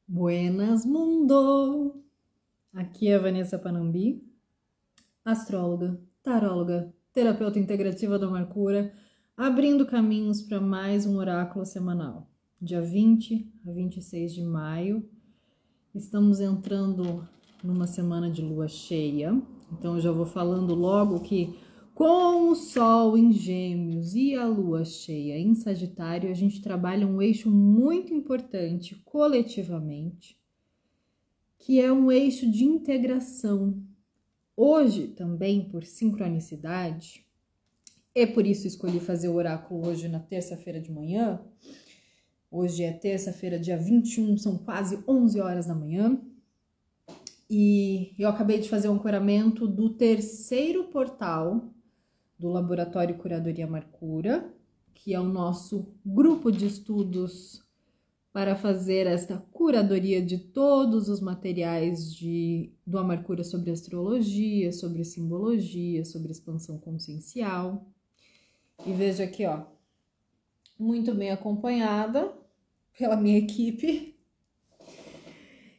Buenas mundo! Aqui é a Vanessa Panambi, astróloga, taróloga, terapeuta integrativa da Mercúria, abrindo caminhos para mais um oráculo semanal. Dia 20 a 26 de maio, estamos entrando numa semana de lua cheia, então eu já vou falando logo que com o Sol em Gêmeos e a Lua cheia em Sagitário, a gente trabalha um eixo muito importante coletivamente, que é um eixo de integração. Hoje, também por sincronicidade, e por isso escolhi fazer o oráculo hoje na terça-feira de manhã. Hoje é terça-feira, dia 21, são quase 11 horas da manhã. E eu acabei de fazer um ancoramento do terceiro portal do Laboratório Curadoria Mercúria, que é o nosso grupo de estudos para fazer esta curadoria de todos os materiais do A Mercúria sobre astrologia, sobre simbologia, sobre expansão consciencial. E veja aqui, ó, muito bem acompanhada pela minha equipe.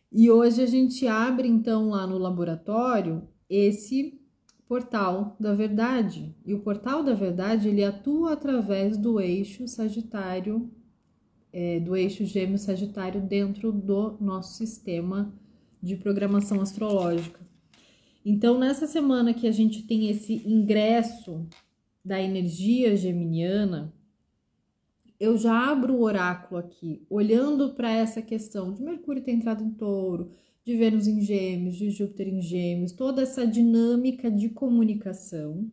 E hoje a gente abre, então, lá no laboratório, esse Portal da Verdade. E o Portal da Verdade, ele atua através do eixo Sagitário, do eixo Gêmeo Sagitário dentro do nosso sistema de programação astrológica. Então, nessa semana que a gente tem esse ingresso da energia geminiana, eu já abro o oráculo aqui, olhando para essa questão de Mercúrio ter entrado em Touro, de Vênus em Gêmeos, de Júpiter em Gêmeos, toda essa dinâmica de comunicação.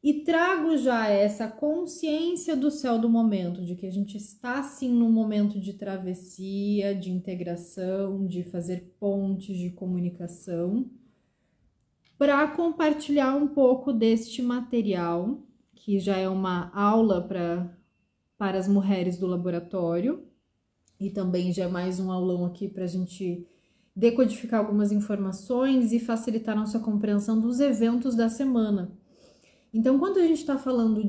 E trago já essa consciência do céu do momento, de que a gente está sim num momento de travessia, de integração, de fazer pontes de comunicação, para compartilhar um pouco deste material, que já é uma aula para as mulheres do laboratório, e também já é mais um aulão aqui para a gente decodificar algumas informações e facilitar a nossa compreensão dos eventos da semana. Então, quando a gente está falando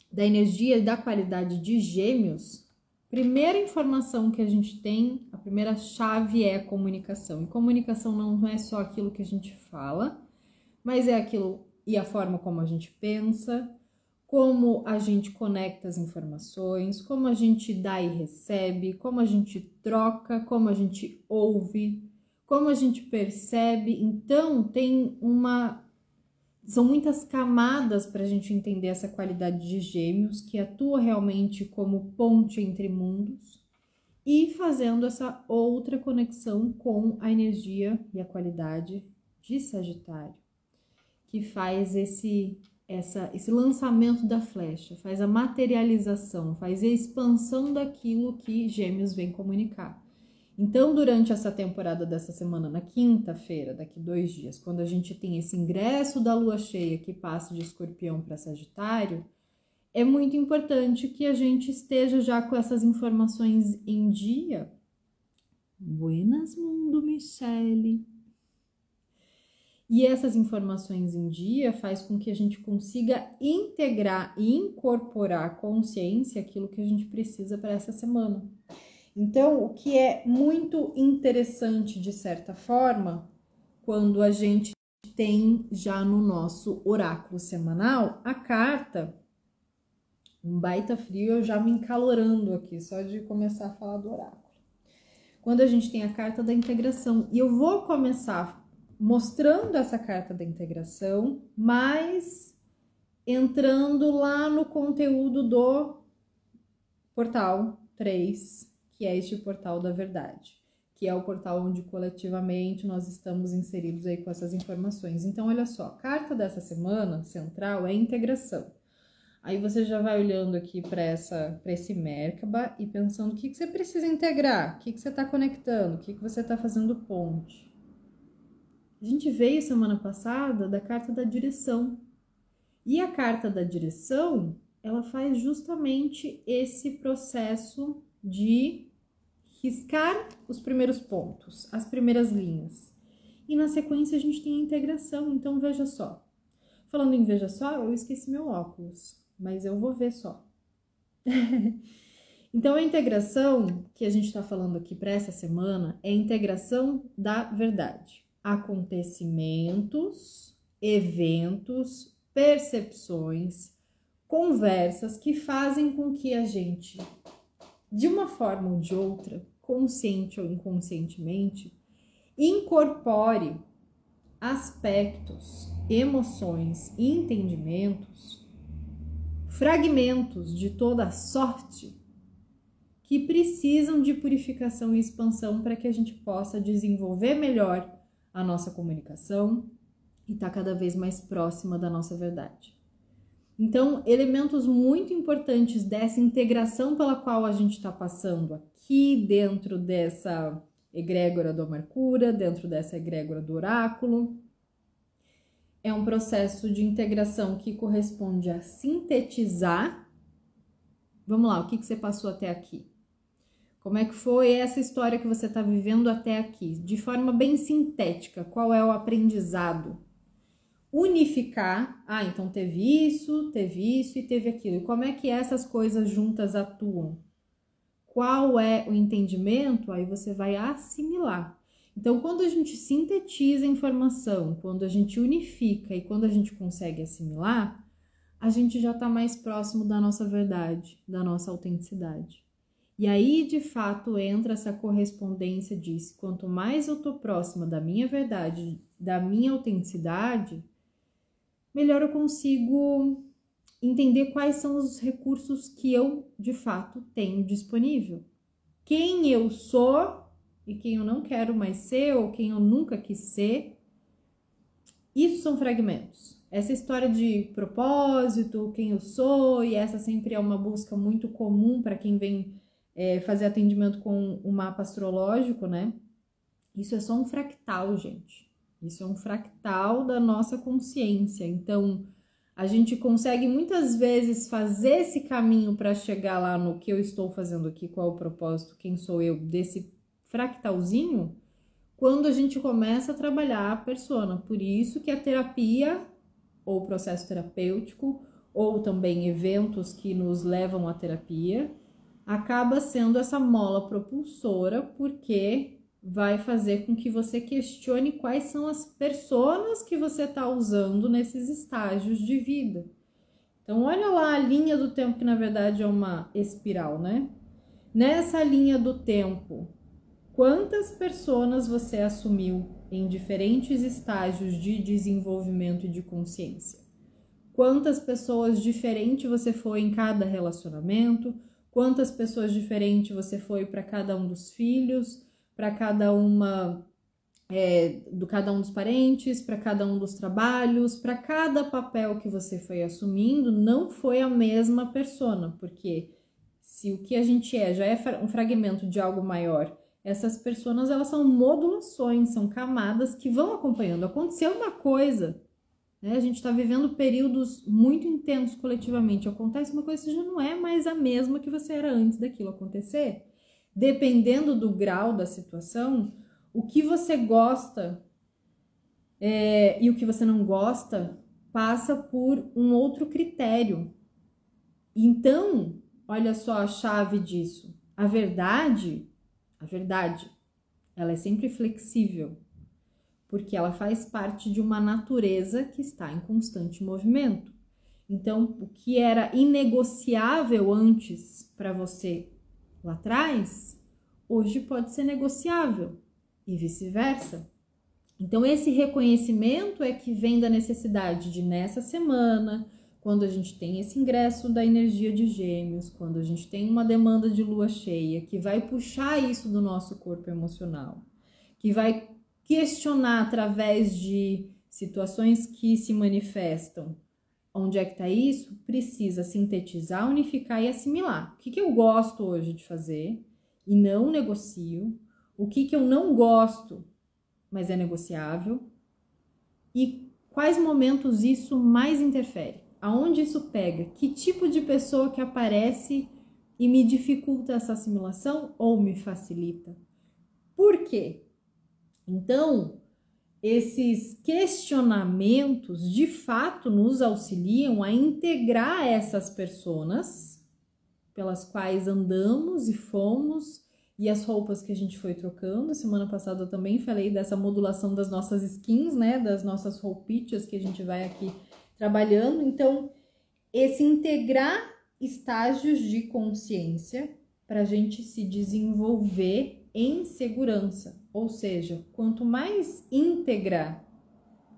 da energia e da qualidade de Gêmeos, primeira informação que a gente tem, a primeira chave é a comunicação. E comunicação não é só aquilo que a gente fala, mas é aquilo e a forma como a gente pensa, como a gente conecta as informações, como a gente dá e recebe, como a gente troca, como a gente ouve, como a gente percebe. Então, são muitas camadas para a gente entender essa qualidade de Gêmeos, que atua realmente como ponte entre mundos e fazendo essa outra conexão com a energia e a qualidade de Sagitário, que faz esse lançamento da flecha, faz a materialização, faz a expansão daquilo que Gêmeos vem comunicar. Então, durante essa temporada dessa semana, na quinta-feira, daqui 2 dias, quando a gente tem esse ingresso da lua cheia que passa de Escorpião para Sagitário, é muito importante que a gente esteja já com essas informações em dia. Buenas mundo, Michele! E essas informações em dia faz com que a gente consiga integrar e incorporar a consciência aquilo que a gente precisa para essa semana. Então, o que é muito interessante, de certa forma, quando a gente tem já no nosso oráculo semanal a carta, um baita frio, eu já me encalorando aqui, só de começar a falar do oráculo. Quando a gente tem a carta da integração, e eu vou começar mostrando essa carta da integração, mas entrando lá no conteúdo do portal 3, que é este portal da verdade, que é o portal onde coletivamente nós estamos inseridos aí com essas informações. Então, olha só, a carta dessa semana central é integração. Aí você já vai olhando aqui para esse Merkaba e pensando o que você precisa integrar, o que você está conectando, o que você está fazendo ponte. A gente veio semana passada da carta da direção. E a carta da direção, ela faz justamente esse processo de riscar os primeiros pontos, as primeiras linhas. E na sequência a gente tem a integração, então veja só. Falando em veja só, eu esqueci meu óculos, mas eu vou ver só. Então, a integração que a gente está falando aqui para essa semana é a integração da verdade. Acontecimentos, eventos, percepções, conversas que fazem com que a gente, de uma forma ou de outra, consciente ou inconscientemente, incorpore aspectos, emoções e entendimentos, fragmentos de toda sorte que precisam de purificação e expansão para que a gente possa desenvolver melhor a nossa comunicação e estar cada vez mais próxima da nossa verdade. Então, elementos muito importantes dessa integração pela qual a gente está passando aqui dentro dessa egrégora do Mercúrio, dentro dessa egrégora do oráculo, é um processo de integração que corresponde a sintetizar. Vamos lá, o que você passou até aqui? Como é que foi essa história que você está vivendo até aqui? De forma bem sintética, qual é o aprendizado? Unificar, então teve isso e teve aquilo. E como é que essas coisas juntas atuam? Qual é o entendimento? Aí você vai assimilar. Então, quando a gente sintetiza a informação, quando a gente unifica e quando a gente consegue assimilar, a gente já está mais próximo da nossa verdade, da nossa autenticidade. E aí, de fato, entra essa correspondência de quanto mais eu tô próxima da minha verdade, da minha autenticidade, melhor eu consigo entender quais são os recursos que eu, de fato, tenho disponível. Quem eu sou e quem eu não quero mais ser ou quem eu nunca quis ser, isso são fragmentos. Essa história de propósito, quem eu sou, e essa sempre é uma busca muito comum para quem vem fazer atendimento com o mapa astrológico, né? Isso é só um fractal, gente. Isso é um fractal da nossa consciência. Então, a gente consegue muitas vezes fazer esse caminho para chegar lá no que eu estou fazendo aqui, qual é o propósito, quem sou eu, desse fractalzinho, quando a gente começa a trabalhar a persona. Por isso que a terapia, ou processo terapêutico, ou também eventos que nos levam à terapia, acaba sendo essa mola propulsora, porque vai fazer com que você questione quais são as personas que você está usando nesses estágios de vida. Então, olha lá a linha do tempo, que na verdade é uma espiral, né? Nessa linha do tempo, quantas personas você assumiu em diferentes estágios de desenvolvimento e de consciência? Quantas pessoas diferentes você foi em cada relacionamento? Quantas pessoas diferentes você foi para cada um dos filhos, para cada uma cada um dos parentes, para cada um dos trabalhos, para cada papel que você foi assumindo, não foi a mesma persona, porque se o que a gente já é um fragmento de algo maior, essas personas, elas são modulações, são camadas que vão acompanhando. Aconteceu uma coisa, né? A gente está vivendo períodos muito intensos coletivamente. Acontece uma coisa que já não é mais a mesma que você era antes daquilo acontecer. Dependendo do grau da situação, o que você gosta e o que você não gosta passa por um outro critério. Então, olha só a chave disso. A verdade, ela é sempre flexível, porque ela faz parte de uma natureza que está em constante movimento. Então, o que era inegociável antes para você lá atrás, hoje pode ser negociável e vice-versa. Então, esse reconhecimento é que vem da necessidade de, nessa semana, quando a gente tem esse ingresso da energia de Gêmeos, quando a gente tem uma demanda de lua cheia, que vai puxar isso do nosso corpo emocional, que vai questionar através de situações que se manifestam. Onde é que está isso? Precisa sintetizar, unificar e assimilar. O que eu gosto hoje de fazer e não negocio? O que eu não gosto, mas é negociável? E quais momentos isso mais interfere? Aonde isso pega? Que tipo de pessoa que aparece e me dificulta essa assimilação ou me facilita? Por quê? Então, esses questionamentos de fato nos auxiliam a integrar essas personas pelas quais andamos e fomos, e as roupas que a gente foi trocando. Semana passada eu também falei dessa modulação das nossas skins, né? Das nossas roupitas que a gente vai aqui trabalhando. Então, esse integrar estágios de consciência para a gente se desenvolver em segurança. Ou seja, quanto mais integrar,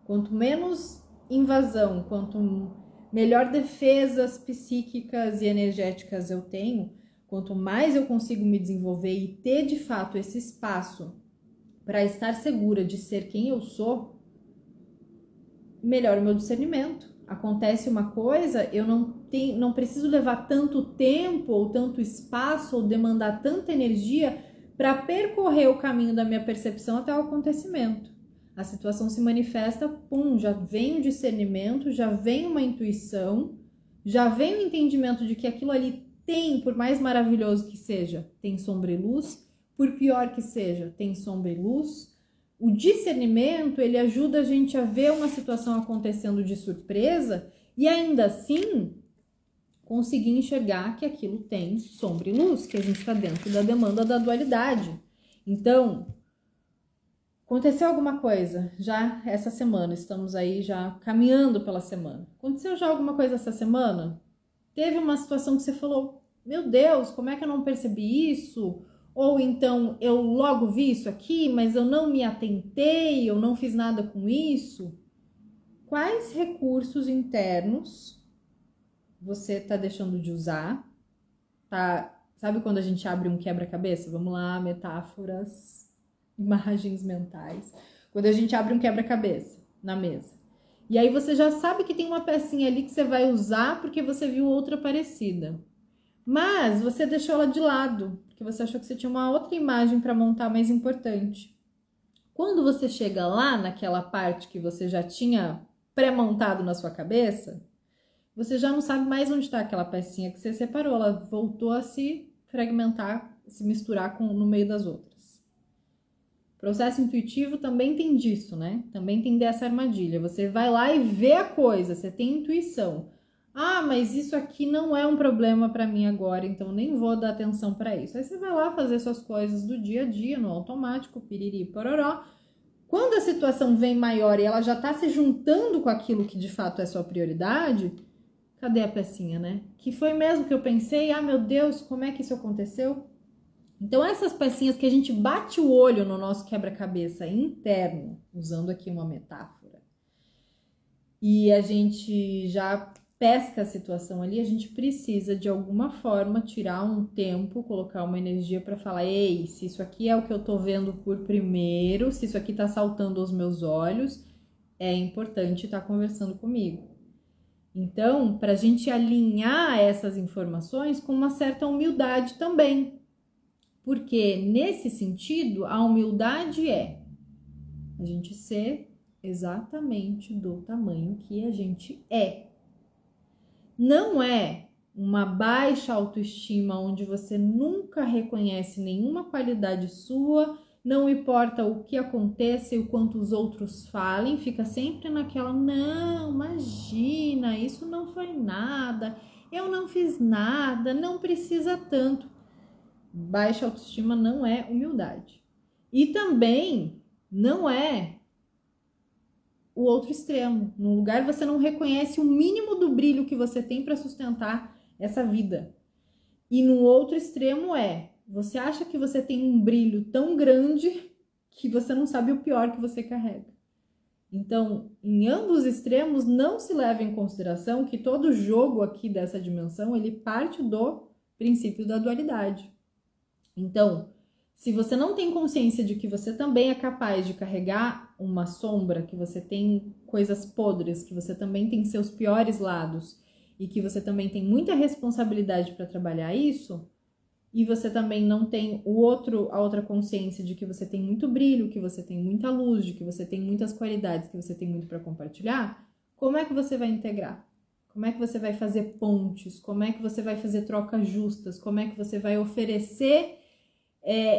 quanto menos invasão, quanto melhor defesas psíquicas e energéticas eu tenho, quanto mais eu consigo me desenvolver e ter de fato esse espaço para estar segura de ser quem eu sou, melhor o meu discernimento. Acontece uma coisa, eu não preciso levar tanto tempo ou tanto espaço ou demandar tanta energia para percorrer o caminho da minha percepção até o acontecimento. A situação se manifesta, pum, já vem o discernimento, já vem uma intuição, já vem o entendimento de que aquilo ali tem, por mais maravilhoso que seja, tem sombra e luz, por pior que seja, tem sombra e luz. O discernimento, ele ajuda a gente a ver uma situação acontecendo de surpresa e ainda assim conseguir enxergar que aquilo tem sombra e luz, que a gente está dentro da demanda da dualidade. Então, aconteceu alguma coisa já essa semana, estamos aí já caminhando pela semana. Aconteceu já alguma coisa essa semana? Teve uma situação que você falou, meu Deus, como é que eu não percebi isso? Ou então, eu logo vi isso aqui, mas eu não me atentei, eu não fiz nada com isso. Quais recursos internos você está deixando de usar? Tá? Sabe quando a gente abre um quebra-cabeça? Vamos lá, metáforas, imagens mentais. Quando a gente abre um quebra-cabeça na mesa. E aí você já sabe que tem uma pecinha ali que você vai usar porque você viu outra parecida. Mas você deixou ela de lado, porque você achou que você tinha uma outra imagem para montar mais importante. Quando você chega lá naquela parte que você já tinha pré-montado na sua cabeça, você já não sabe mais onde está aquela pecinha que você separou. Ela voltou a se fragmentar, se misturar no meio das outras. Processo intuitivo também tem disso, né? Também tem dessa armadilha. Você vai lá e vê a coisa, você tem intuição. Ah, mas isso aqui não é um problema para mim agora, então nem vou dar atenção para isso. Aí você vai lá fazer suas coisas do dia a dia, no automático, piriri, pororó. Quando a situação vem maior e ela já tá se juntando com aquilo que de fato é sua prioridade, cadê a pecinha, né? Que foi mesmo que eu pensei, ah, meu Deus, como é que isso aconteceu? Então essas pecinhas que a gente bate o olho no nosso quebra-cabeça interno, usando aqui uma metáfora, e a gente já pesca a situação ali, a gente precisa de alguma forma tirar um tempo, colocar uma energia para falar, ei, se isso aqui é o que eu tô vendo por primeiro, se isso aqui tá saltando aos meus olhos, é importante estar conversando comigo. Então, para a gente alinhar essas informações com uma certa humildade também, porque nesse sentido, a humildade é a gente ser exatamente do tamanho que a gente é. Não é uma baixa autoestima onde você nunca reconhece nenhuma qualidade sua, não importa o que aconteça e o quanto os outros falem, fica sempre naquela, não, imagina, isso não foi nada, eu não fiz nada, não precisa tanto. Baixa autoestima não é humildade. E também não é o outro extremo. Num lugar você não reconhece o mínimo do brilho que você tem para sustentar essa vida. E no outro extremo você acha que você tem um brilho tão grande que você não sabe o pior que você carrega. Então, em ambos os extremos, não se leva em consideração que todo jogo aqui dessa dimensão, ele parte do princípio da dualidade. Então, se você não tem consciência de que você também é capaz de carregar uma sombra, que você tem coisas podres, que você também tem seus piores lados e que você também tem muita responsabilidade para trabalhar isso, e você também não tem a outra consciência de que você tem muito brilho, que você tem muita luz, de que você tem muitas qualidades, que você tem muito para compartilhar, como é que você vai integrar? Como é que você vai fazer pontes? Como é que você vai fazer trocas justas? Como é que você vai oferecer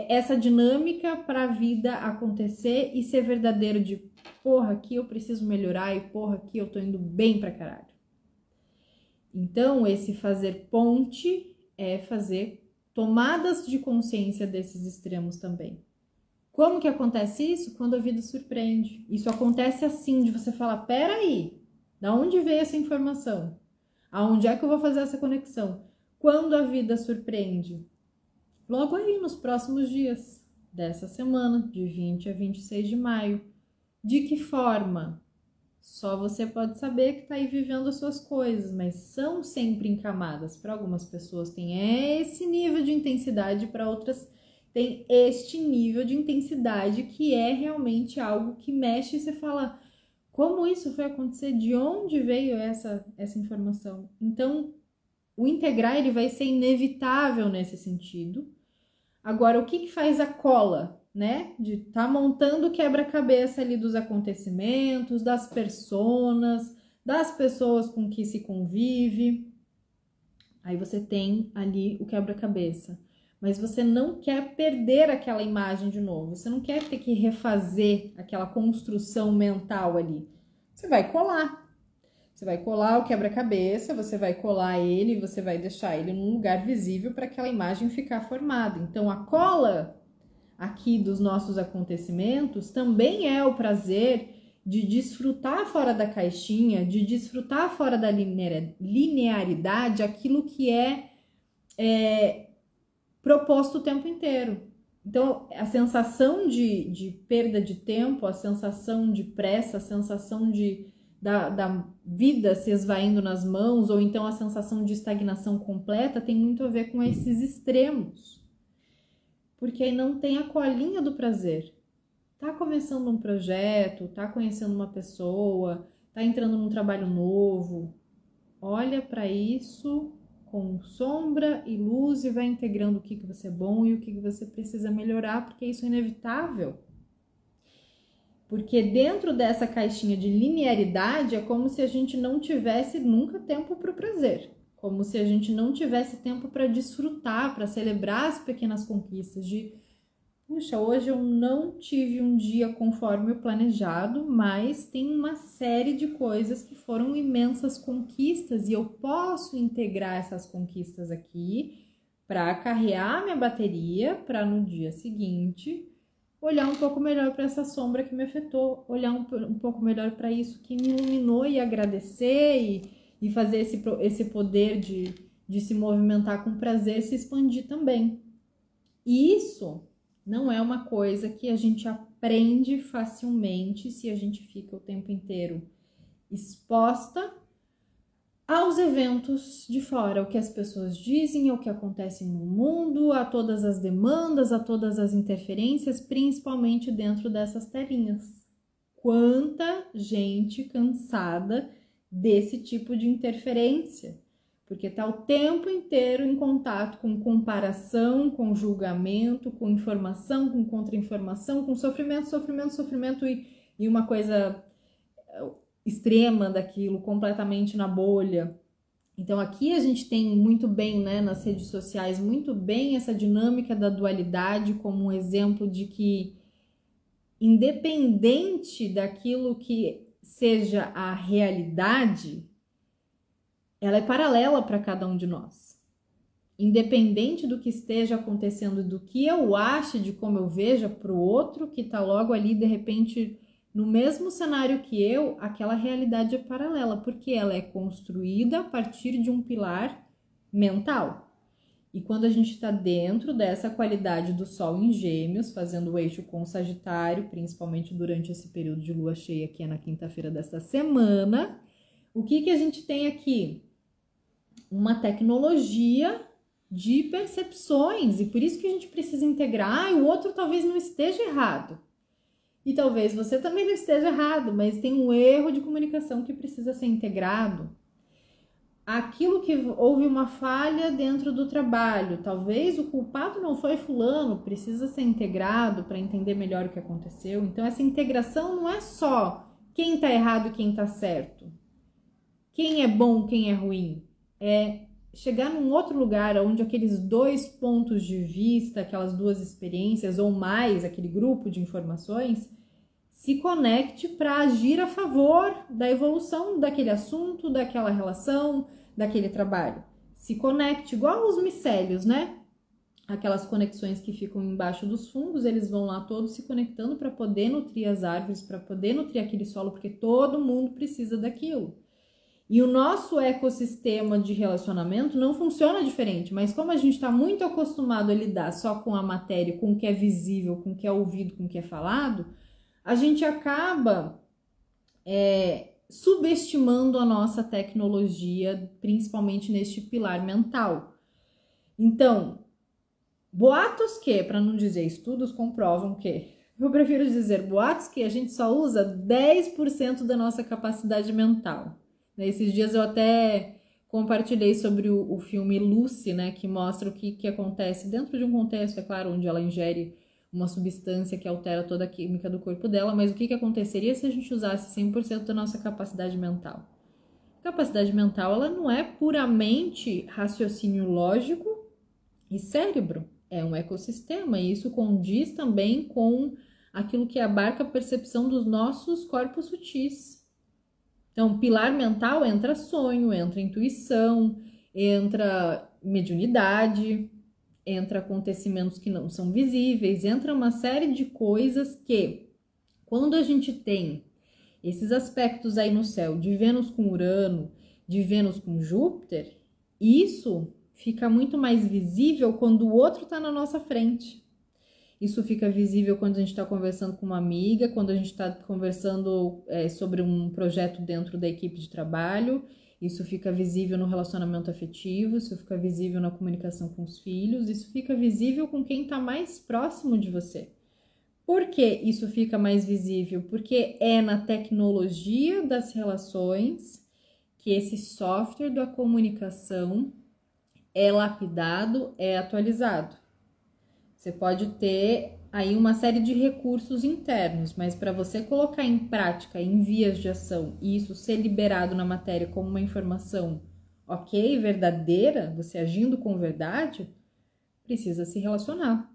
essa dinâmica para a vida acontecer e ser verdadeiro de porra, aqui eu preciso melhorar e porra, aqui eu tô indo bem pra caralho. Então, esse fazer ponte é fazer tomadas de consciência desses extremos também. Como que acontece isso? Quando a vida surpreende. Isso acontece assim, de você falar, peraí, da onde veio essa informação? Aonde é que eu vou fazer essa conexão? Quando a vida surpreende? Logo aí, nos próximos dias dessa semana, de 20 a 26 de maio. De que forma? Só você pode saber que está aí vivendo as suas coisas, mas são sempre em camadas. Para algumas pessoas tem esse nível de intensidade, para outras tem este nível de intensidade que é realmente algo que mexe e você fala, como isso foi acontecer? De onde veio essa informação? Então, o integrar ele vai ser inevitável nesse sentido. Agora, o que faz a cola, né? De estar montando o quebra-cabeça ali dos acontecimentos, das personas, das pessoas com que se convive. Aí você tem ali o quebra-cabeça. Mas você não quer perder aquela imagem de novo. Você não quer ter que refazer aquela construção mental ali. Você vai colar. Você vai colar o quebra-cabeça, você vai colar ele, você vai deixar ele num lugar visível para aquela imagem ficar formada. Então, a cola aqui dos nossos acontecimentos também é o prazer de desfrutar fora da caixinha, de desfrutar fora da linearidade aquilo que é proposto o tempo inteiro. Então, a sensação de perda de tempo, a sensação de pressa, a sensação da vida se esvaindo nas mãos, ou então a sensação de estagnação completa, tem muito a ver com esses extremos. Porque aí não tem a colinha do prazer. Tá começando um projeto, tá conhecendo uma pessoa, tá entrando num trabalho novo. Olha para isso com sombra e luz e vai integrando o que você é bom e o que você precisa melhorar, porque isso é inevitável. Porque dentro dessa caixinha de linearidade é como se a gente não tivesse nunca tempo para o prazer. Como se a gente não tivesse tempo para desfrutar, para celebrar as pequenas conquistas de, puxa, hoje eu não tive um dia conforme o planejado, mas tem uma série de coisas que foram imensas conquistas e eu posso integrar essas conquistas aqui para carregar minha bateria para no dia seguinte olhar um pouco melhor para essa sombra que me afetou, olhar um pouco melhor para isso que me iluminou e agradecer e fazer esse poder de se movimentar com prazer se expandir também. E isso não é uma coisa que a gente aprende facilmente se a gente fica o tempo inteiro exposta aos eventos de fora, o que as pessoas dizem, o que acontece no mundo, a todas as demandas, a todas as interferências, principalmente dentro dessas telinhas. Quanta gente cansada desse tipo de interferência, porque está o tempo inteiro em contato com comparação, com julgamento, com informação, com contra-informação, com sofrimento e uma coisa extrema daquilo, completamente na bolha. Então aqui a gente tem muito bem, né, nas redes sociais, muito bem essa dinâmica da dualidade como um exemplo de que independente daquilo que seja a realidade, ela é paralela para cada um de nós. Independente do que esteja acontecendo, do que eu ache, de como eu veja para o outro que está logo ali, de repente, no mesmo cenário que eu, aquela realidade é paralela, porque ela é construída a partir de um pilar mental. E quando a gente está dentro dessa qualidade do Sol em Gêmeos, fazendo o eixo com o Sagitário, principalmente durante esse período de lua cheia, que é na quinta-feira desta semana, o que a gente tem aqui? Uma tecnologia de percepções, e por isso que a gente precisa integrar, o outro talvez não esteja errado. E talvez você também não esteja errado, mas tem um erro de comunicação que precisa ser integrado. Aquilo que houve uma falha dentro do trabalho, talvez o culpado não foi fulano, precisa ser integrado para entender melhor o que aconteceu. Então essa integração não é só quem está errado e quem está certo, quem é bom, quem é ruim, é chegar num outro lugar onde aqueles dois pontos de vista, aquelas duas experiências ou mais, aquele grupo de informações, se conecte para agir a favor da evolução daquele assunto, daquela relação, daquele trabalho. se conecte, igual os micélios, né? Aquelas conexões que ficam embaixo dos fungos, eles vão lá todos se conectando para poder nutrir as árvores, para poder nutrir aquele solo, porque todo mundo precisa daquilo. E o nosso ecossistema de relacionamento não funciona diferente, mas como a gente está muito acostumado a lidar só com a matéria, com o que é visível, com o que é ouvido, com o que é falado, a gente acaba subestimando a nossa tecnologia, principalmente neste pilar mental. Então, boatos que, para não dizer estudos, comprovam que, eu prefiro dizer boatos que a gente só usa 10% da nossa capacidade mental. Nesses dias eu até compartilhei sobre o filme Lucy, né, que mostra o que acontece dentro de um contexto, é claro, onde ela ingere uma substância que altera toda a química do corpo dela, mas o que aconteceria se a gente usasse 100% da nossa capacidade mental? A capacidade mental, ela não é puramente raciocínio lógico e cérebro, é um ecossistema, e isso condiz também com aquilo que abarca a percepção dos nossos corpos sutis. Então, pilar mental entra sonho, entra intuição, entra mediunidade, entra acontecimentos que não são visíveis, entra uma série de coisas que, quando a gente tem esses aspectos aí no céu, de Vênus com Urano, de Vênus com Júpiter, isso fica muito mais visível quando o outro está na nossa frente. Isso fica visível quando a gente está conversando com uma amiga, quando a gente está conversando sobre um projeto dentro da equipe de trabalho. Isso fica visível no relacionamento afetivo, isso fica visível na comunicação com os filhos, isso fica visível com quem está mais próximo de você. Por que isso fica mais visível? Porque é na tecnologia das relações que esse software da comunicação é lapidado, é atualizado. Você pode ter aí uma série de recursos internos, mas para você colocar em prática, em vias de ação, e isso ser liberado na matéria como uma informação ok, verdadeira, você agindo com verdade, precisa se relacionar.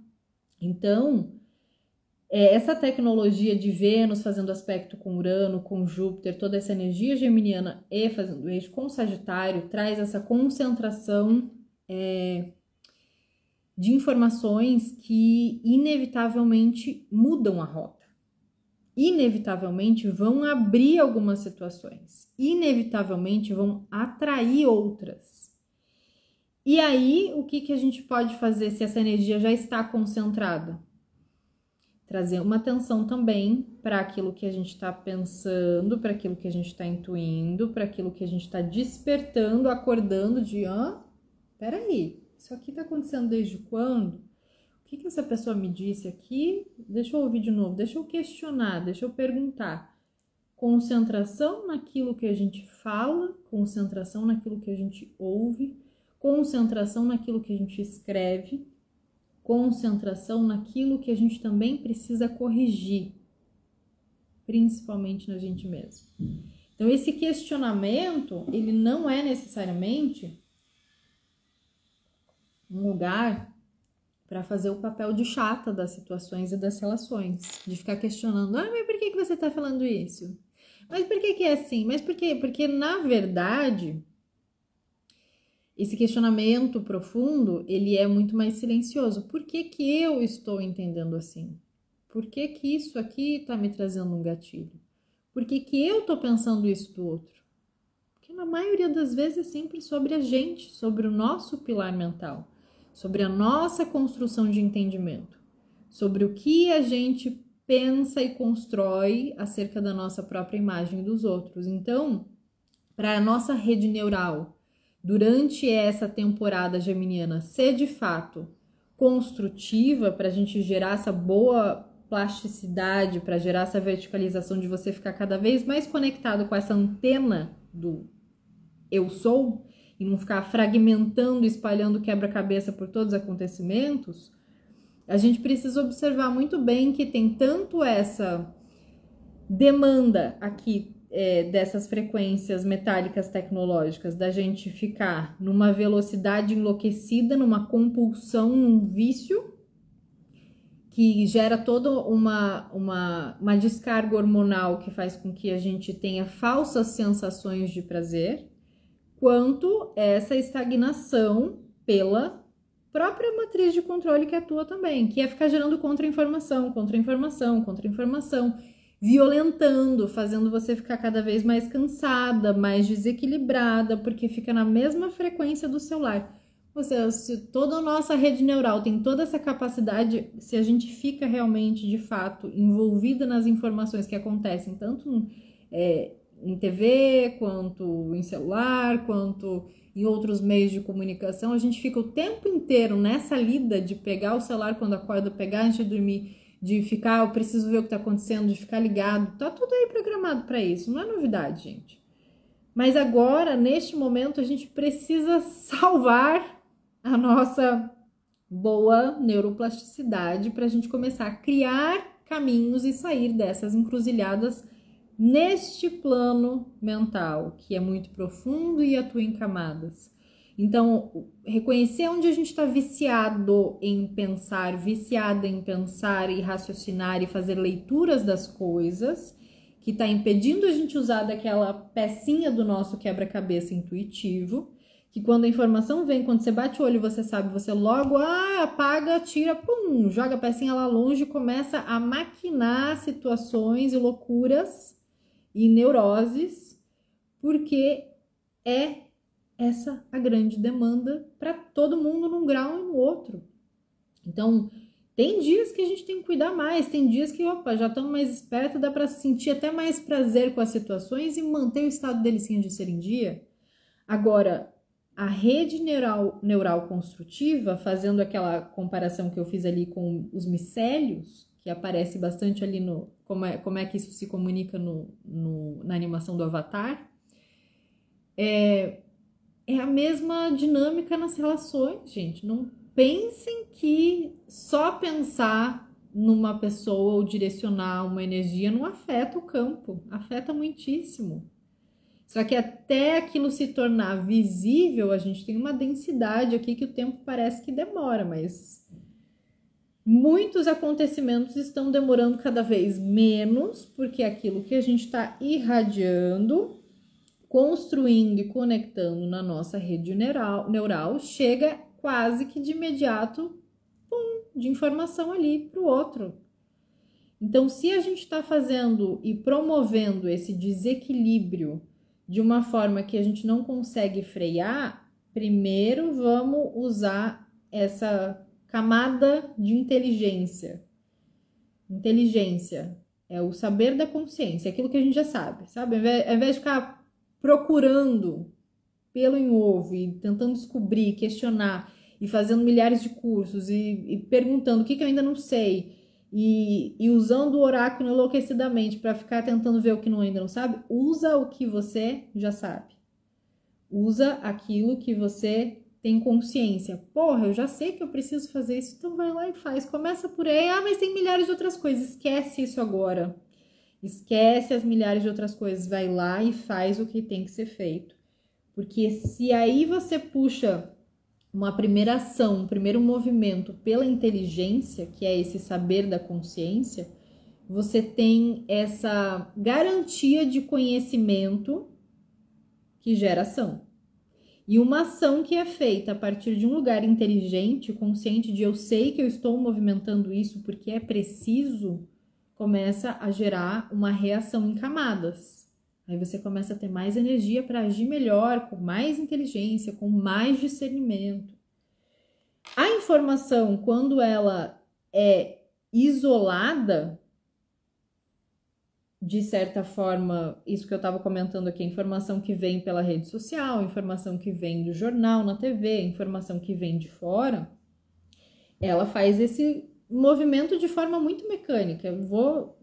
Então, essa tecnologia de Vênus fazendo aspecto com Urano, com Júpiter, toda essa energia geminiana e fazendo eixo com Sagitário, traz essa concentração de informações que inevitavelmente mudam a rota. Inevitavelmente vão abrir algumas situações. Inevitavelmente vão atrair outras. E aí, o que a gente pode fazer se essa energia já está concentrada? Trazer uma atenção também para aquilo que a gente está pensando, para aquilo que a gente está intuindo, para aquilo que a gente está despertando, acordando de, peraí, isso aqui está acontecendo desde quando? O que essa pessoa me disse aqui? Deixa eu ouvir de novo, deixa eu questionar, deixa eu perguntar. Concentração naquilo que a gente fala, concentração naquilo que a gente ouve, concentração naquilo que a gente escreve, concentração naquilo que a gente também precisa corrigir, principalmente na gente mesmo. Então, esse questionamento, ele não é necessariamente um lugar para fazer o papel de chata das situações e das relações, de ficar questionando, mas por que você está falando isso? Mas por que é assim? Mas por quê? Porque, na verdade, esse questionamento profundo, ele é muito mais silencioso. Por que eu estou entendendo assim? Por que isso aqui está me trazendo um gatilho? Por que eu estou pensando isso do outro? Porque na maioria das vezes é sempre sobre a gente, sobre o nosso pilar mental, sobre a nossa construção de entendimento, sobre o que a gente pensa e constrói acerca da nossa própria imagem e dos outros. Então, para a nossa rede neural, durante essa temporada geminiana, ser de fato construtiva, para a gente gerar essa boa plasticidade, para gerar essa verticalização de você ficar cada vez mais conectado com essa antena do eu sou, e não ficar fragmentando, espalhando quebra-cabeça por todos os acontecimentos, a gente precisa observar muito bem que tem tanto essa demanda aqui dessas frequências metálicas tecnológicas, da gente ficar numa velocidade enlouquecida, numa compulsão, num vício, que gera toda uma descarga hormonal que faz com que a gente tenha falsas sensações de prazer, quanto essa estagnação pela própria matriz de controle que atua também, que é ficar gerando contra-informação, contra-informação, contra-informação, violentando, fazendo você ficar cada vez mais cansada, mais desequilibrada, porque fica na mesma frequência do celular. Ou seja, se toda a nossa rede neural tem toda essa capacidade, se a gente fica realmente, de fato, envolvida nas informações que acontecem, tanto em TV, quanto em celular, quanto em outros meios de comunicação, a gente fica o tempo inteiro nessa lida de pegar o celular quando acorda, pegar antes de dormir, de ficar, eu preciso ver o que está acontecendo, de ficar ligado, tá tudo aí programado para isso, não é novidade, gente. Mas agora, neste momento, a gente precisa salvar a nossa boa neuroplasticidade para a gente começar a criar caminhos e sair dessas encruzilhadas neste plano mental, que é muito profundo e atua em camadas. Então, reconhecer onde a gente está viciado em pensar, viciada em pensar e raciocinar e fazer leituras das coisas, que está impedindo a gente usar daquela pecinha do nosso quebra-cabeça intuitivo, que quando a informação vem, quando você bate o olho, você sabe, você logo apaga, tira, pum, joga a pecinha lá longe e começa a maquinar situações e loucuras e neuroses, porque é essa a grande demanda para todo mundo num grau e no outro. Então, tem dias que a gente tem que cuidar mais, tem dias que, já estamos mais espertos, dá para sentir até mais prazer com as situações e manter o estado delicinha de ser em dia. Agora, a rede neural construtiva, fazendo aquela comparação que eu fiz ali com os micélios, que aparece bastante ali no como é que isso se comunica na animação do Avatar, é a mesma dinâmica nas relações, gente. Não pensem que só pensar numa pessoa ou direcionar uma energia não afeta o campo, afeta muitíssimo. Só que até aquilo se tornar visível, a gente tem uma densidade aqui que o tempo parece que demora, mas muitos acontecimentos estão demorando cada vez menos, porque aquilo que a gente está irradiando, construindo e conectando na nossa rede neural chega quase que de imediato, de informação ali para o outro. Então, se a gente está fazendo e promovendo esse desequilíbrio de uma forma que a gente não consegue frear, primeiro vamos usar essa camada de inteligência. Inteligência é o saber da consciência, aquilo que a gente já sabe, sabe? Ao invés de ficar procurando pelo em ovo e tentando descobrir, questionar e fazendo milhares de cursos e perguntando o que eu ainda não sei e usando o oráculo enlouquecidamente para ficar tentando ver o que ainda não sabe, usa o que você já sabe. Usa aquilo que você tem consciência. Porra, eu já sei que eu preciso fazer isso, então vai lá e faz. Começa por aí, mas tem milhares de outras coisas. Esquece isso agora. Esquece as milhares de outras coisas. Vai lá e faz o que tem que ser feito. Porque se aí você puxa uma primeira ação, um primeiro movimento pela inteligência, que é esse saber da consciência, você tem essa garantia de conhecimento que gera ação. E uma ação que é feita a partir de um lugar inteligente, consciente de eu sei que eu estou movimentando isso porque é preciso, começa a gerar uma reação em camadas. Aí você começa a ter mais energia para agir melhor, com mais inteligência, com mais discernimento. A informação, quando ela é isolada, de certa forma, isso que eu estava comentando aqui, informação que vem pela rede social, informação que vem do jornal, na TV, informação que vem de fora, ela faz esse movimento de forma muito mecânica. Eu vou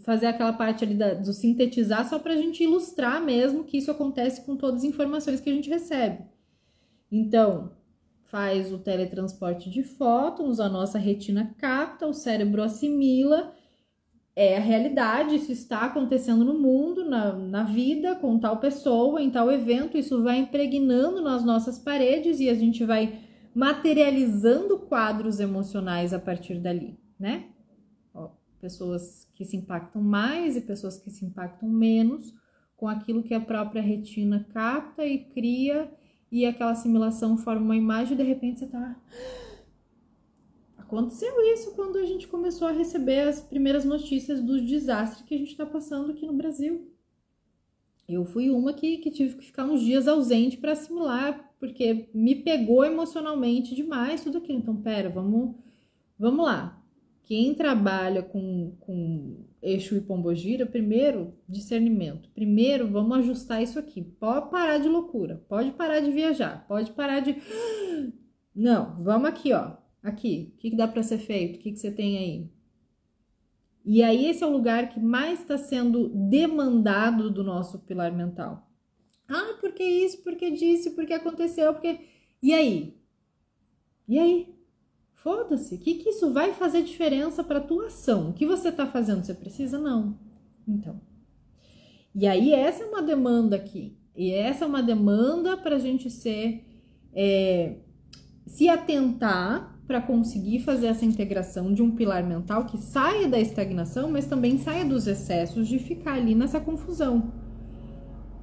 fazer aquela parte ali do sintetizar só para a gente ilustrar mesmo que isso acontece com todas as informações que a gente recebe. Então, faz o teletransporte de fótons, a nossa retina capta, o cérebro assimila, é a realidade, isso está acontecendo no mundo, na vida, com tal pessoa, em tal evento, isso vai impregnando nas nossas paredes e a gente vai materializando quadros emocionais a partir dali, né? Pessoas que se impactam mais e pessoas que se impactam menos com aquilo que a própria retina capta e cria, e aquela assimilação forma uma imagem e de repente você tá... Aconteceu isso quando a gente começou a receber as primeiras notícias dos desastres que a gente está passando aqui no Brasil. Eu fui uma que tive que ficar uns dias ausente para assimilar, porque me pegou emocionalmente demais tudo aquilo. Então, pera, vamos lá. Quem trabalha com Exu e Pombogira, primeiro, discernimento. Primeiro, vamos ajustar isso aqui. Pode parar de loucura, pode parar de viajar, pode parar de... Não, vamos aqui, ó. Aqui, o que dá para ser feito? O que você tem aí? E aí esse é o lugar que mais está sendo demandado do nosso pilar mental. Ah, por que isso? Por que disse? Por que aconteceu? Porque... E aí? E aí? Foda-se. O que isso vai fazer diferença para a tua ação? O que você está fazendo? Você precisa? Não. Então. E aí essa é uma demanda aqui. E essa é uma demanda para a gente se atentar para conseguir fazer essa integração de um pilar mental que saia da estagnação, mas também saia dos excessos de ficar ali nessa confusão.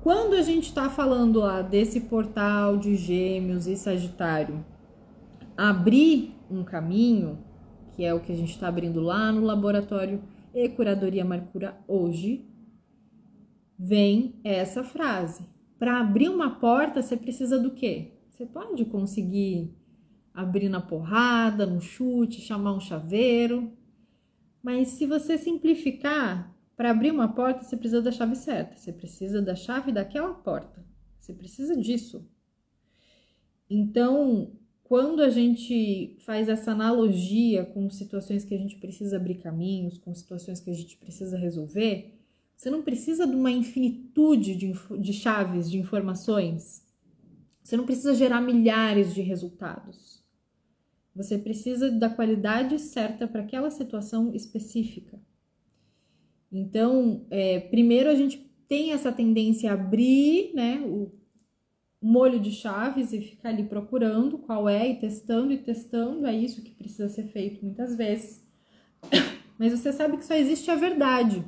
Quando a gente está falando lá desse portal de Gêmeos e Sagitário, abrir um caminho, que é o que a gente está abrindo lá no Laboratório e Curadoria Mercúria hoje, vem essa frase. Para abrir uma porta, você precisa do quê? Você pode conseguir abrir na porrada, no chute, chamar um chaveiro. Mas se você simplificar, para abrir uma porta, você precisa da chave certa. Você precisa da chave daquela porta. Você precisa disso. Então, quando a gente faz essa analogia com situações que a gente precisa abrir caminhos, com situações que a gente precisa resolver, você não precisa de uma infinitude de chaves, de informações. Você não precisa gerar milhares de resultados. Você precisa da qualidade certa para aquela situação específica. Então, primeiro a gente tem essa tendência a abrir, né, o molho de chaves e ficar ali procurando qual é e testando, é isso que precisa ser feito muitas vezes. Mas você sabe que só existe a verdade.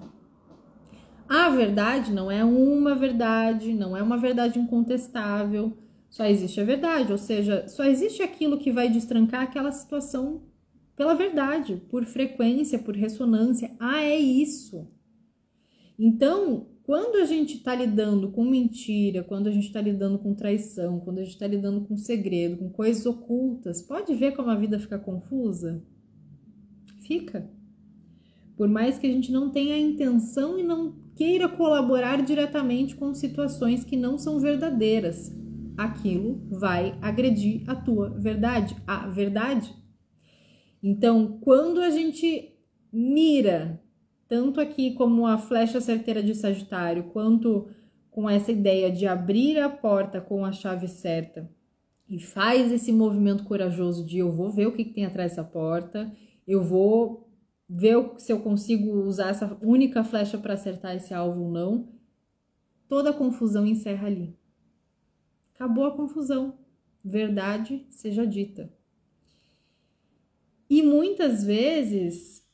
A verdade não é uma verdade, não é uma verdade incontestável. Só existe a verdade, ou seja, só existe aquilo que vai destrancar aquela situação pela verdade, por frequência, por ressonância. Ah, é isso. Então, quando a gente está lidando com mentira, quando a gente está lidando com traição, quando a gente está lidando com segredo, com coisas ocultas, pode ver como a vida fica confusa? Fica. Por mais que a gente não tenha a intenção e não queira colaborar diretamente com situações que não são verdadeiras, aquilo vai agredir a tua verdade, a verdade. Então, quando a gente mira, tanto aqui como a flecha certeira de Sagitário, quanto com essa ideia de abrir a porta com a chave certa e faz esse movimento corajoso de eu vou ver o que tem atrás dessa porta, eu vou ver se eu consigo usar essa única flecha para acertar esse alvo ou não, toda a confusão encerra ali. Acabou a confusão. Verdade seja dita. E muitas vezes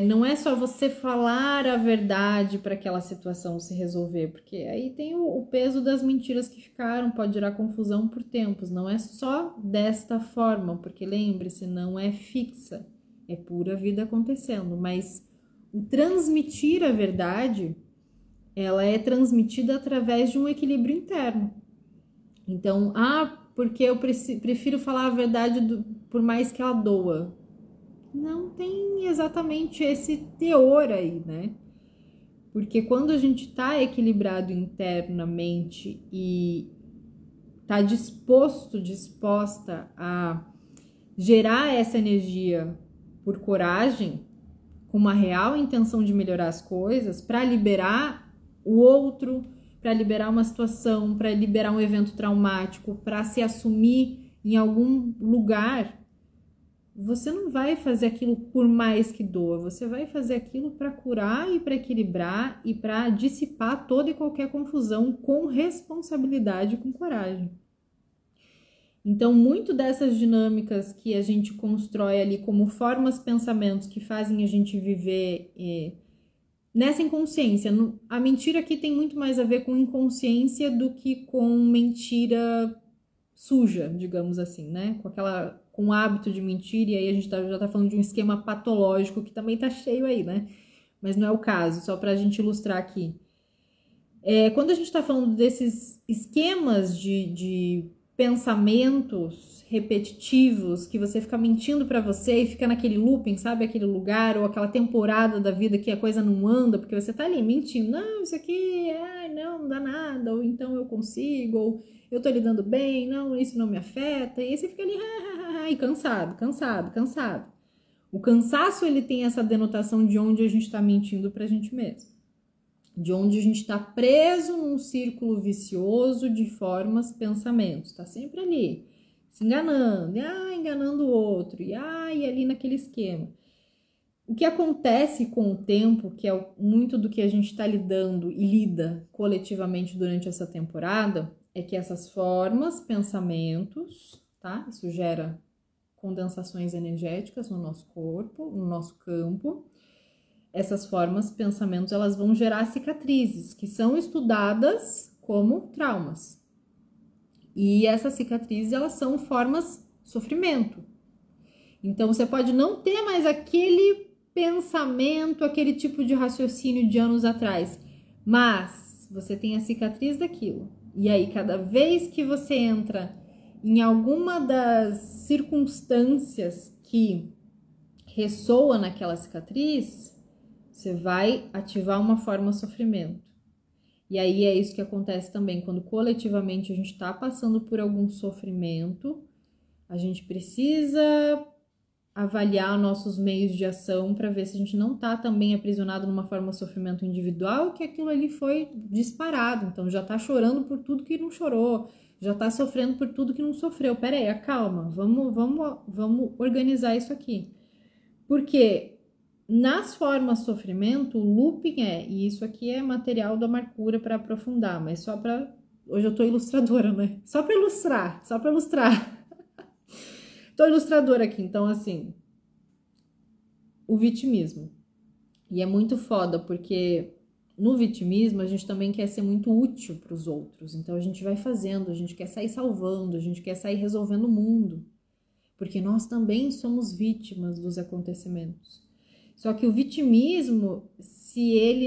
não é só você falar a verdade para aquela situação se resolver, porque aí tem o peso das mentiras que ficaram, pode gerar confusão por tempos. Não é só desta forma, porque lembre-se, não é fixa, é pura vida acontecendo. Mas o transmitir a verdade, ela é transmitida através de um equilíbrio interno. Então, porque eu prefiro falar a verdade por mais que ela doa. Não tem exatamente esse teor aí, né? Porque quando a gente tá equilibrado internamente e tá disposta a gerar essa energia por coragem, com uma real intenção de melhorar as coisas, para liberar o outro, para liberar uma situação, para liberar um evento traumático, para se assumir em algum lugar, você não vai fazer aquilo por mais que doa, você vai fazer aquilo para curar e para equilibrar e para dissipar toda e qualquer confusão com responsabilidade e com coragem. Então, muito dessas dinâmicas que a gente constrói ali como formas, pensamentos que fazem a gente viver nessa inconsciência. A mentira aqui tem muito mais a ver com inconsciência do que com mentira suja, digamos assim, né? Com o hábito de mentir, e aí a gente já tá falando de um esquema patológico que também tá cheio aí, né? Mas não é o caso, só pra gente ilustrar aqui. Quando a gente tá falando desses esquemas de pensamentos repetitivos, que você fica mentindo pra você e fica naquele looping, sabe? Aquele lugar ou aquela temporada da vida que a coisa não anda, porque você tá ali mentindo. Não, isso aqui, não dá nada, ou então eu consigo, ou eu tô lidando bem, não, isso não me afeta. E aí você fica ali, e cansado. O cansaço, ele tem essa denotação de onde a gente tá mentindo pra gente mesmo. De onde a gente está preso num círculo vicioso de formas, pensamentos. Está sempre ali, se enganando, enganando o outro, e ali naquele esquema. O que acontece com o tempo, que é muito do que a gente está lidando e lida coletivamente durante essa temporada, é que essas formas, pensamentos, tá? Isso gera condensações energéticas no nosso corpo, no nosso campo. Essas formas, pensamentos, elas vão gerar cicatrizes, que são estudadas como traumas. E essas cicatrizes, elas são formas de sofrimento. Então, você pode não ter mais aquele pensamento, aquele tipo de raciocínio de anos atrás, mas você tem a cicatriz daquilo. E aí, cada vez que você entra em alguma das circunstâncias que ressoa naquela cicatriz, você vai ativar uma forma de sofrimento. E aí é isso que acontece também, quando coletivamente a gente está passando por algum sofrimento, a gente precisa avaliar nossos meios de ação para ver se a gente não está também aprisionado numa forma de sofrimento individual, que aquilo ali foi disparado, então já está chorando por tudo que não chorou, já está sofrendo por tudo que não sofreu. Pera aí, calma, vamos organizar isso aqui. Porque nas formas de sofrimento, o looping e isso aqui é material da Mercúria para aprofundar, mas só para... Hoje eu tô ilustradora, né? Só para ilustrar. Tô ilustradora aqui, então assim, o vitimismo. E é muito foda, porque no vitimismo a gente também quer ser muito útil para os outros, então a gente vai fazendo, a gente quer sair salvando, a gente quer sair resolvendo o mundo, porque nós também somos vítimas dos acontecimentos. Só que o vitimismo, se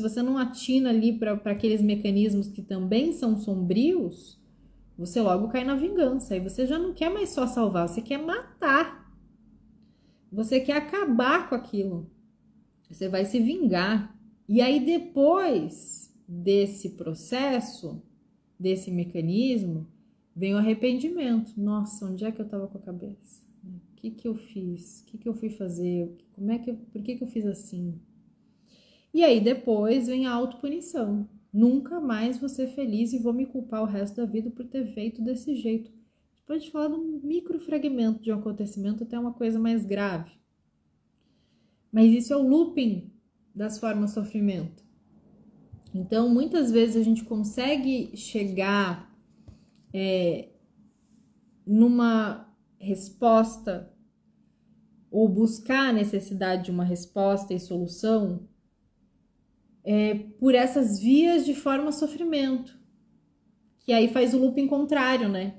você não atina ali para aqueles mecanismos que também são sombrios, você logo cai na vingança. Aí você já não quer mais só salvar, você quer matar. Você quer acabar com aquilo. Você vai se vingar. E aí depois desse processo, desse mecanismo, vem o arrependimento. Nossa, onde é que eu estava com a cabeça? O que eu fiz? O que eu fui fazer? Por que eu fiz assim? E aí depois vem a autopunição. Nunca mais vou ser feliz e vou me culpar o resto da vida por ter feito desse jeito. Depois de falar de um microfragmento de um acontecimento até uma coisa mais grave. Mas isso é o looping das formas de sofrimento. Então, muitas vezes a gente consegue chegar numa resposta ou buscar a necessidade de uma resposta e solução por essas vias de forma sofrimento, que aí faz o looping contrário, né?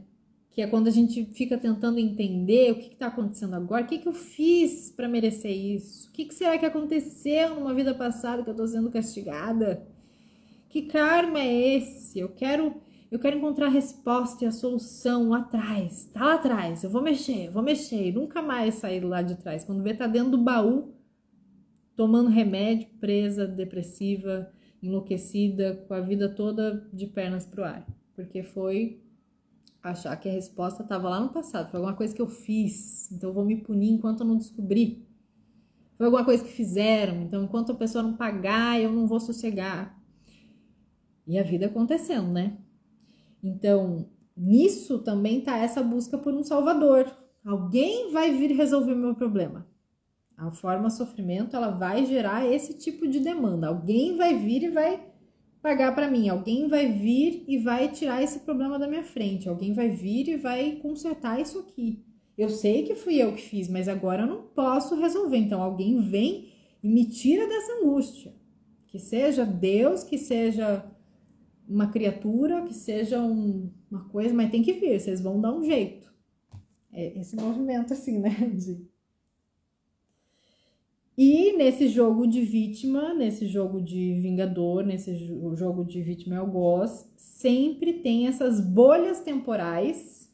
Que é quando a gente fica tentando entender o que está acontecendo agora, o que eu fiz para merecer isso, o que será que aconteceu numa vida passada que eu estou sendo castigada, que karma é esse? Eu quero encontrar a resposta e a solução lá atrás, tá lá atrás, eu vou mexer, e nunca mais sair lá de trás. Quando vê, tá dentro do baú, tomando remédio, presa, depressiva, enlouquecida, com a vida toda de pernas pro ar. Porque foi achar que a resposta estava lá no passado, foi alguma coisa que eu fiz, então eu vou me punir enquanto eu não descobrir. Foi alguma coisa que fizeram, então enquanto a pessoa não pagar, eu não vou sossegar. E a vida acontecendo, né? Então, nisso também tá essa busca por um salvador. Alguém vai vir resolver o meu problema. A forma sofrimento, ela vai gerar esse tipo de demanda. Alguém vai vir e vai pagar para mim. Alguém vai vir e vai tirar esse problema da minha frente. Alguém vai vir e vai consertar isso aqui. Eu sei que fui eu que fiz, mas agora eu não posso resolver. Então, alguém vem e me tira dessa angústia. Que seja Deus, que seja uma criatura, que seja uma coisa, mas tem que vir, vocês vão dar um jeito. É esse movimento assim, né? E nesse jogo de vítima, nesse jogo de vingador, nesse jogo de vítima e algoz, sempre tem essas bolhas temporais.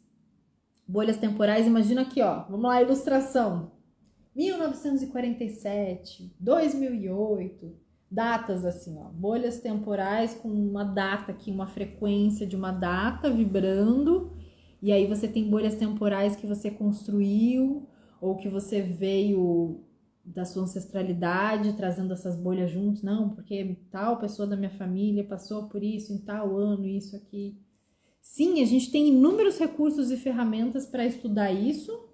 Bolhas temporais, imagina aqui, ó. Vamos lá, ilustração. 1947, 2008, datas assim, ó. Bolhas temporais com uma data aqui, uma frequência de uma data vibrando. E aí você tem bolhas temporais que você construiu ou que você veio da sua ancestralidade, trazendo essas bolhas juntos, não, porque tal pessoa da minha família passou por isso em tal ano, isso aqui. Sim, a gente tem inúmeros recursos e ferramentas para estudar isso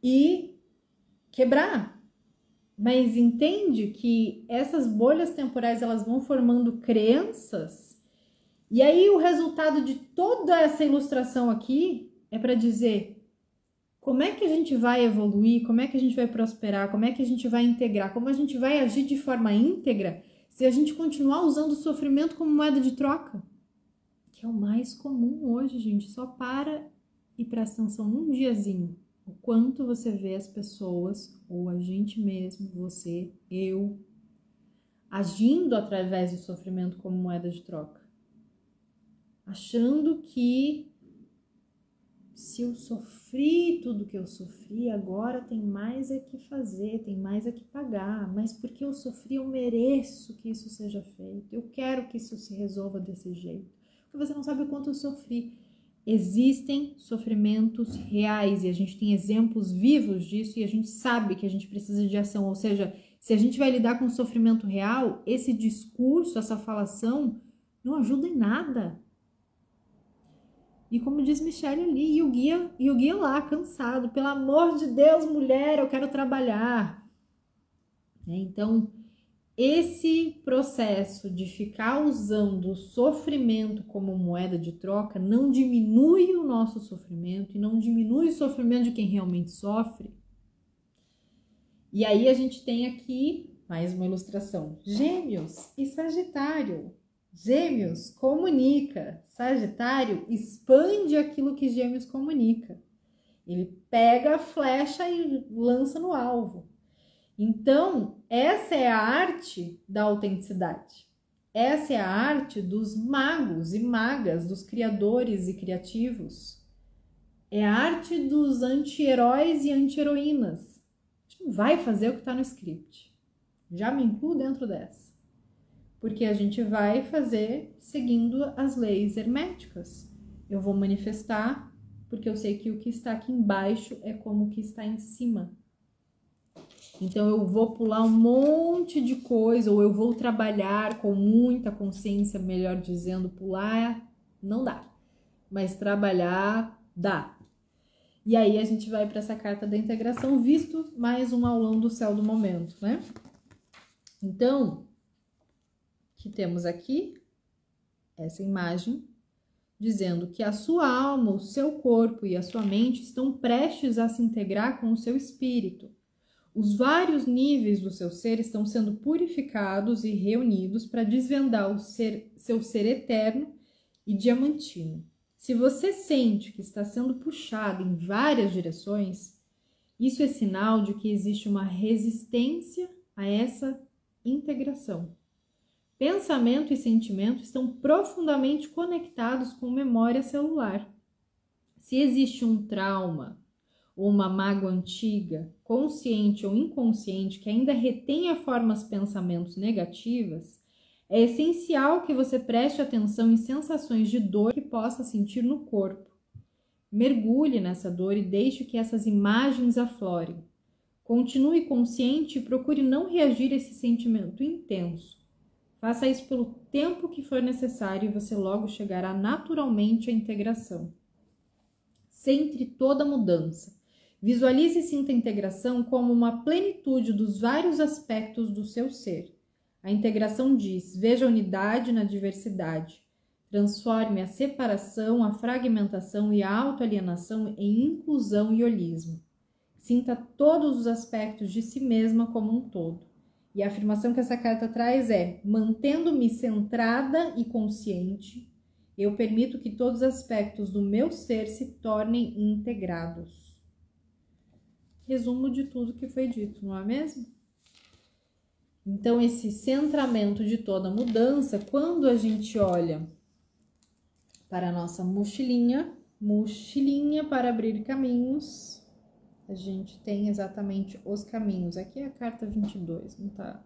e quebrar. Mas entende que essas bolhas temporais, elas vão formando crenças, e aí o resultado de toda essa ilustração aqui é para dizer: como é que a gente vai evoluir? Como é que a gente vai prosperar? Como é que a gente vai integrar? Como a gente vai agir de forma íntegra se a gente continuar usando o sofrimento como moeda de troca? Que é o mais comum hoje, gente. Só para e presta atenção num diazinho. O quanto você vê as pessoas, ou a gente mesmo, você, eu, agindo através do sofrimento como moeda de troca. Achando que se eu sofri tudo que eu sofri, agora tem mais é que fazer, tem mais é que pagar. Mas porque eu sofri, eu mereço que isso seja feito. Eu quero que isso se resolva desse jeito. Porque você não sabe o quanto eu sofri. Existem sofrimentos reais e a gente tem exemplos vivos disso e a gente sabe que a gente precisa de ação. Ou seja, se a gente vai lidar com o sofrimento real, esse discurso, essa falação, não ajuda em nada. E como diz Michelle ali, e o guia lá, cansado. Pelo amor de Deus, mulher, eu quero trabalhar. Então, esse processo de ficar usando o sofrimento como moeda de troca não diminui o nosso sofrimento e não diminui o sofrimento de quem realmente sofre. E aí a gente tem aqui mais uma ilustração. Gêmeos e Sagitário. Gêmeos comunica, Sagitário expande aquilo que Gêmeos comunica. Ele pega a flecha e lança no alvo. Então, essa é a arte da autenticidade. Essa é a arte dos magos e magas, dos criadores e criativos. É a arte dos anti-heróis e anti-heroínas. A gente não vai fazer o que está no script. Já me incluo dentro dessa. Porque a gente vai fazer seguindo as leis herméticas. Eu vou manifestar, porque eu sei que o que está aqui embaixo é como o que está em cima. Então eu vou pular um monte de coisa, ou eu vou trabalhar com muita consciência, melhor dizendo, pular não dá, mas trabalhar dá. E aí a gente vai para essa carta da integração, visto mais um aulão do céu do momento, né? Então, que temos aqui essa imagem dizendo que a sua alma, o seu corpo e a sua mente estão prestes a se integrar com o seu espírito. Os vários níveis do seu ser estão sendo purificados e reunidos para desvendar o seu ser eterno e diamantino. Se você sente que está sendo puxado em várias direções, isso é sinal de que existe uma resistência a essa integração. Pensamento e sentimento estão profundamente conectados com memória celular. Se existe um trauma ou uma mágoa antiga, consciente ou inconsciente, que ainda retenha formas pensamentos negativas, é essencial que você preste atenção em sensações de dor que possa sentir no corpo. Mergulhe nessa dor e deixe que essas imagens aflorem. Continue consciente e procure não reagir a esse sentimento intenso. Faça isso pelo tempo que for necessário e você logo chegará naturalmente à integração. Centre toda mudança. Visualize e sinta a integração como uma plenitude dos vários aspectos do seu ser. A integração diz: veja a unidade na diversidade. Transforme a separação, a fragmentação e a autoalienação em inclusão e holismo. Sinta todos os aspectos de si mesma como um todo. E a afirmação que essa carta traz é: mantendo-me centrada e consciente, eu permito que todos os aspectos do meu ser se tornem integrados. Resumo de tudo que foi dito, não é mesmo? Então, esse centramento de toda mudança, quando a gente olha para a nossa mochilinha para abrir caminhos, a gente tem exatamente os caminhos. Aqui é a carta 22, não tá?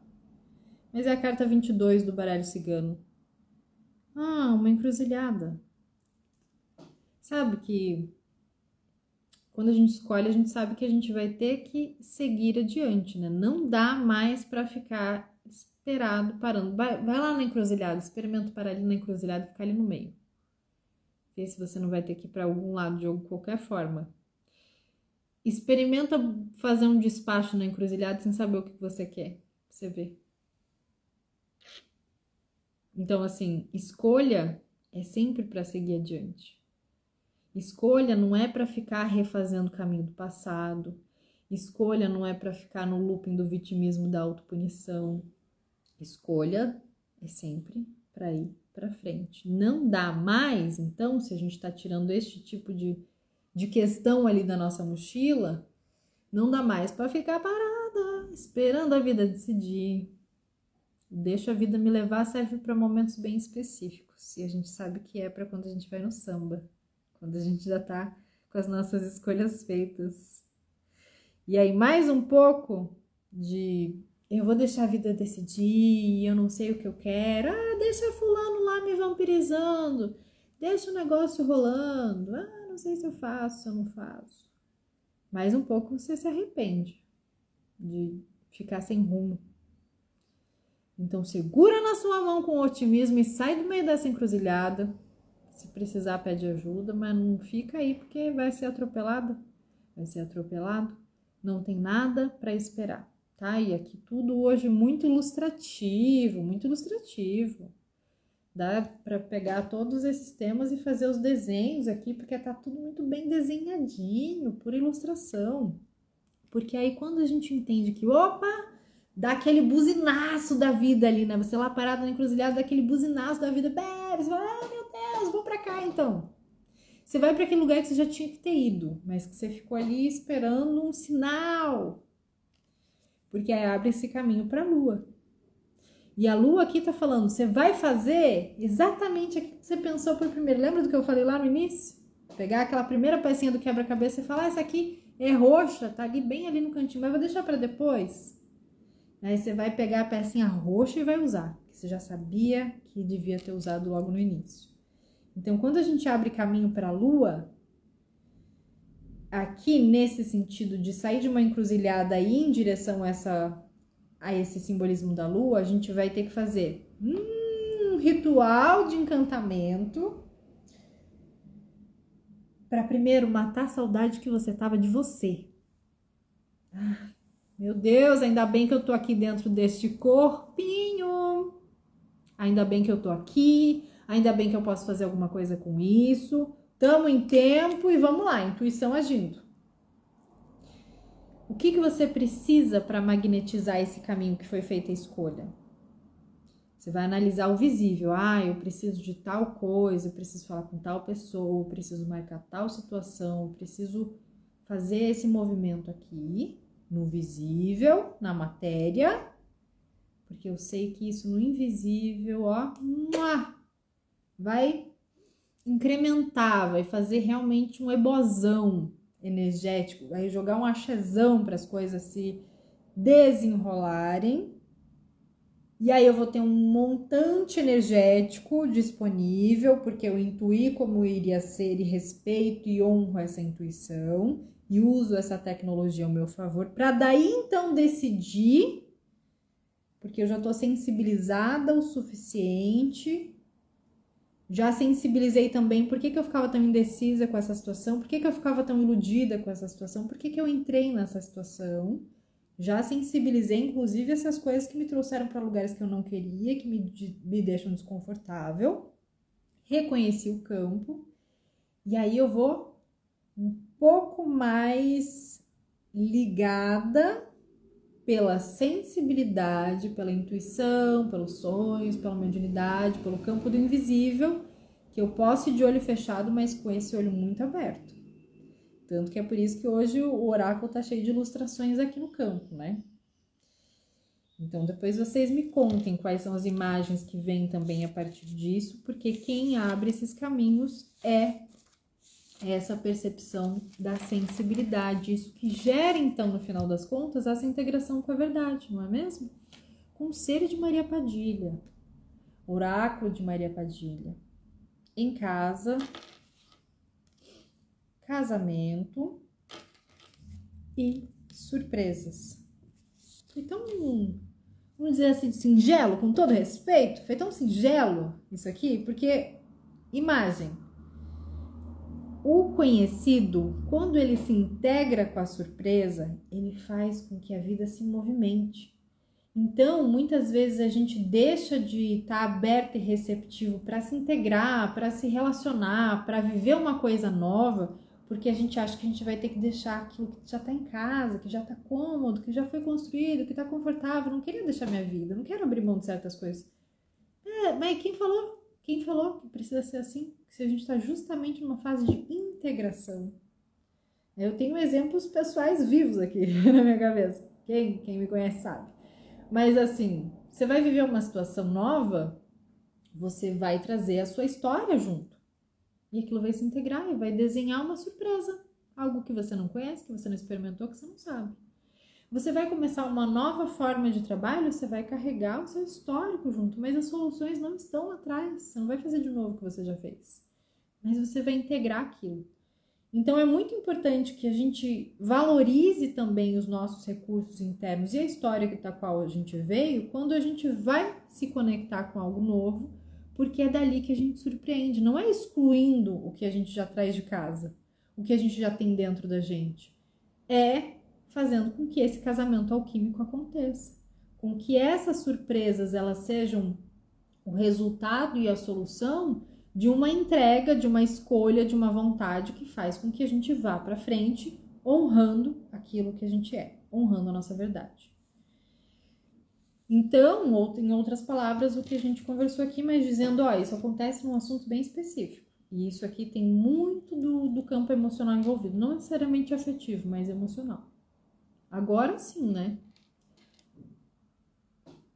Mas é a carta 22 do baralho cigano. Ah, uma encruzilhada. Sabe que quando a gente escolhe, a gente sabe que a gente vai ter que seguir adiante, né? Não dá mais para ficar esperado, parando. Vai lá na encruzilhada, experimenta parar ali na encruzilhada e ficar ali no meio. Vê se você não vai ter que ir para algum lado de qualquer forma. Experimenta fazer um despacho na encruzilhada sem saber o que você quer, pra você ver. Então, assim, escolha é sempre para seguir adiante. Escolha não é para ficar refazendo o caminho do passado. Escolha não é para ficar no looping do vitimismo, da autopunição. Escolha é sempre para ir para frente. Não dá mais, então, se a gente está tirando este tipo de questão ali da nossa mochila, não dá mais para ficar parada, esperando a vida decidir. Deixa a vida me levar serve para momentos bem específicos. E a gente sabe que é para quando a gente vai no samba. Quando a gente já tá com as nossas escolhas feitas. E aí, mais um pouco de eu vou deixar a vida decidir, eu não sei o que eu quero. Ah, deixa fulano lá me vampirizando. Deixa o negócio rolando. Ah, não sei se eu faço, se eu não faço. Mais um pouco você se arrepende de ficar sem rumo. Então, segura na sua mão com otimismo e sai do meio dessa encruzilhada. Se precisar, pede ajuda, mas não fica aí porque vai ser atropelada. Vai ser atropelado. Não tem nada para esperar, tá? E aqui tudo hoje muito ilustrativo, muito ilustrativo. Dá para pegar todos esses temas e fazer os desenhos aqui, porque tá tudo muito bem desenhadinho, por ilustração. Porque aí quando a gente entende que, opa, dá aquele buzinaço da vida ali, né? Você lá parado na encruzilhada, dá aquele buzinaço da vida, bebe, você fala, ah, meu Deus, vou pra cá então. Você vai para aquele lugar que você já tinha que ter ido, mas que você ficou ali esperando um sinal. Porque aí abre esse caminho para a lua. E a lua aqui tá falando, você vai fazer exatamente aquilo que você pensou por primeiro. Lembra do que eu falei lá no início? Pegar aquela primeira pecinha do quebra-cabeça e falar, essa aqui é roxa, tá ali bem ali no cantinho, mas vou deixar para depois. Aí você vai pegar a pecinha roxa e vai usar, que você já sabia que devia ter usado logo no início. Então, quando a gente abre caminho para a lua, aqui nesse sentido de sair de uma encruzilhada e ir em direção a esse simbolismo da lua, a gente vai ter que fazer um ritual de encantamento para primeiro matar a saudade que você tava de você. Ah, meu Deus, ainda bem que eu tô aqui dentro deste corpinho. Ainda bem que eu tô aqui. Ainda bem que eu posso fazer alguma coisa com isso. Tamo em tempo e vamos lá, intuição agindo. O que você precisa para magnetizar esse caminho que foi feita a escolha? Você vai analisar o visível. Ah, eu preciso de tal coisa, eu preciso falar com tal pessoa, eu preciso marcar tal situação, eu preciso fazer esse movimento aqui, no visível, na matéria, porque eu sei que isso no invisível, ó, vai incrementar, vai fazer realmente um ebozão energético, vai jogar um axezão para as coisas se desenrolarem. E aí eu vou ter um montante energético disponível, porque eu intuí como iria ser e respeito e honro essa intuição e uso essa tecnologia ao meu favor para daí então decidir, porque eu já estou sensibilizada o suficiente. Já sensibilizei também por que eu ficava tão indecisa com essa situação, por que eu ficava tão iludida com essa situação, por que eu entrei nessa situação. Já sensibilizei, inclusive, essas coisas que me trouxeram para lugares que eu não queria, que me deixam desconfortável. Reconheci o campo. E aí eu vou um pouco mais ligada pela sensibilidade, pela intuição, pelos sonhos, pela mediunidade, pelo campo do invisível, que eu posso ir de olho fechado, mas com esse olho muito aberto. Tanto que é por isso que hoje o oráculo tá cheio de ilustrações aqui no campo, né? Então, depois vocês me contem quais são as imagens que vêm também a partir disso, porque quem abre esses caminhos é essa percepção da sensibilidade, isso que gera, então, no final das contas, essa integração com a verdade, não é mesmo? Conselho de Maria Padilha, oráculo de Maria Padilha, em casa, casamento e surpresas. Então, vamos dizer assim, singelo, com todo respeito, foi tão singelo isso aqui, porque, imagem, o conhecido, quando ele se integra com a surpresa, ele faz com que a vida se movimente. Então, muitas vezes a gente deixa de estar aberto e receptivo para se integrar, para se relacionar, para viver uma coisa nova, porque a gente acha que a gente vai ter que deixar aquilo que já está em casa, que já está cômodo, que já foi construído, que está confortável. Não queria deixar minha vida, não quero abrir mão de certas coisas. Mas quem falou? Quem falou que precisa ser assim? Se a gente está justamente numa fase de integração. Eu tenho exemplos pessoais vivos aqui na minha cabeça. Quem me conhece sabe. Mas assim, você vai viver uma situação nova, você vai trazer a sua história junto. E aquilo vai se integrar e vai desenhar uma surpresa. Algo que você não conhece, que você não experimentou, que você não sabe. Você vai começar uma nova forma de trabalho, você vai carregar o seu histórico junto, mas as soluções não estão atrás. Você não vai fazer de novo o que você já fez. Mas você vai integrar aquilo. Então é muito importante que a gente valorize também os nossos recursos internos e a história da qual a gente veio quando a gente vai se conectar com algo novo, porque é dali que a gente surpreende. Não é excluindo o que a gente já traz de casa, o que a gente já tem dentro da gente. É fazendo com que esse casamento alquímico aconteça, com que essas surpresas elas sejam o resultado e a solução de uma entrega, de uma escolha, de uma vontade que faz com que a gente vá para frente honrando aquilo que a gente é, honrando a nossa verdade. Então, em outras palavras, o que a gente conversou aqui, mas dizendo, ó, isso acontece num assunto bem específico. E isso aqui tem muito do campo emocional envolvido, não necessariamente afetivo, mas emocional. Agora sim, né?